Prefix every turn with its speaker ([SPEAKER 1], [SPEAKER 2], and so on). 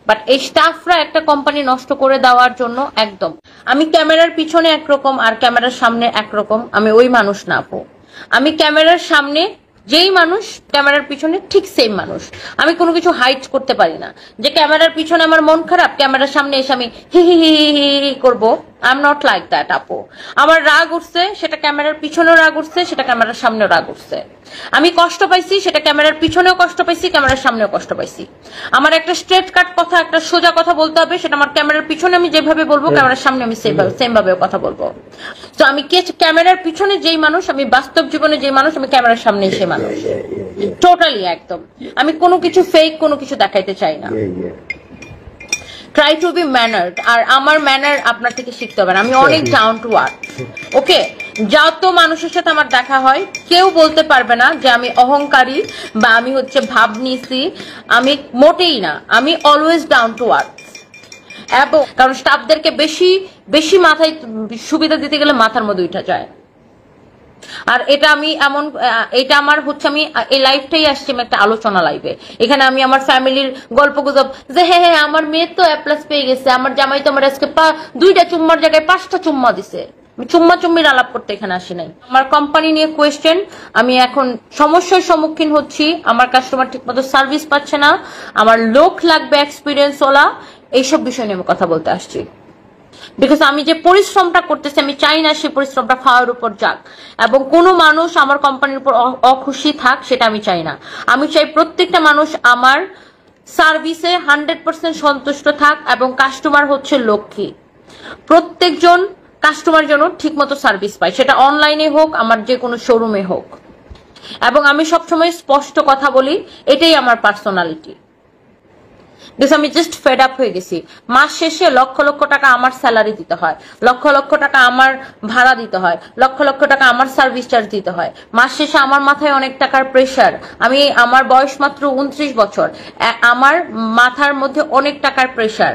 [SPEAKER 1] But এই স্টাফরা একটা কোম্পানি নষ্ট করে দেওয়ার জন্য একদম। আমি ক্যামেরার পিছনে একরকম আর ক্যামেরার সামনে একরকম, আমি ওই মানুষ না আপু। আমি ক্যামেরার সামনে যেই মানুষ, ক্যামেরার পিছনে ঠিক সেম মানুষ। আমি কোনো কিছু হাইড করতে পারি না, যে ক্যামেরার পিছনে আমার মন খারাপ, ক্যামেরার সামনে এসে আমি হি হি হি হি হি করবো। I am not like that আপু। আমার রাগ উঠছে, সেটা ক্যামেরার পিছনেও রাগ উঠছে, সেটা ক্যামেরার সামনেও রাগ উঠছে। আমি কষ্ট পাইছি, সেটা ক্যামেরার পিছনেও কষ্ট পাইছি, ক্যামেরার সামনেও কষ্ট পাইছি। আমার একটা স্ট্রেট কাট কথা, একটা সোজা কথা বলতে হবে, সেটা আমার ক্যামেরার পিছনে আমি যেভাবে বলবো, ক্যামেরার সামনে আমি সেম ভাবে কথা বলবো। তো আমি ক্যামেরার পিছনে যেই মানুষ, আমি বাস্তব জীবনে যেই মানুষ, আমি ক্যামেরার সামনে সেই মানুষ। টোটালি একদম। আমি কোনো কিছু ফেক, কোনো কিছু দেখাইতে চাই না। Try to be mannered. আর আমার ম্যানার আপনার থেকে শিখতে হবে না। আমি অনেক ডাউন টু আর্থ। ওকে, যত মানুষের সাথে আমার দেখা হয়, কেউ বলতে পারবে না যে আমি অহংকারী বা আমি হচ্ছে ভাব নিছি। আমি মোটেই না, আমি অলওয়েজ ডাউন টু আর্থ। এবং কারণ স্টাফদেরকে বেশি বেশি মাথায় সুবিধা দিতে গেলে মাথার মধ্যে উঠা যায়। আর এটা আমি এমন, এটা আমার হচ্ছে, আমি এই লাইফটাই আসছি আমি একটা আলোচনা লাইভে। এখানে আমি আমার ফ্যামিলির গল্প গুজব, যে হ্যাঁ আমার মেয়ে তো A+ পেয়ে গেছে, আমার জামাই তো আমার আজকে 2টা চুম্মার জায়গায় 5টা চুম্মা দিছে। চুম্মা চুম্মির আলাপ করতে এখানে আসি নাই। আমার কোম্পানি নিয়ে কোয়েশ্চেন, আমি এখন সমস্যার সম্মুখীন হচ্ছি। আমার কাস্টমার ঠিক মতো সার্ভিস পাচ্ছে না, আমার লোক লাগবে এক্সপিরিয়েন্স ওলা। এইসব বিষয় নিয়ে আমি কথা বলতে আসছি। বিকজ আমি যে পরিশ্রমটা করতেছি, আমি চাই না সেই পরিশ্রমটা ফাওয়ার উপর যাক, এবং কোনো মানুষ আমার কোম্পানির উপর অখুশি থাক, সেটা আমি চাই না। আমি চাই প্রত্যেকটা মানুষ আমার সার্ভিসে 100% সন্তুষ্ট থাক, এবং কাস্টমার হচ্ছে লক্ষ্মী। প্রত্যেকজন কাস্টমার যেন ঠিক মতো সার্ভিস পায়, সেটা অনলাইনে হোক, আমার যে কোনো শোরুমে হোক। এবং আমি সবসময় স্পষ্ট কথা বলি, এটাই আমার পার্সোনালিটি। আমি জাস্ট ফেড আপ হয়ে গেছি। মাস শেষে লক্ষ লক্ষ টাকা আমার স্যালারি দিতে হয়, লক্ষ লক্ষ টাকা আমার ভাড়া দিতে হয়, লক্ষ লক্ষ টাকা আমার সার্ভিস চার্জ দিতে হয়। মাস শেষে আমার মাথায় অনেক টাকার প্রেশার। আমার বয়স মাত্র 29 বছর, আমার মাথার মধ্যে অনেক টাকার প্রেশার।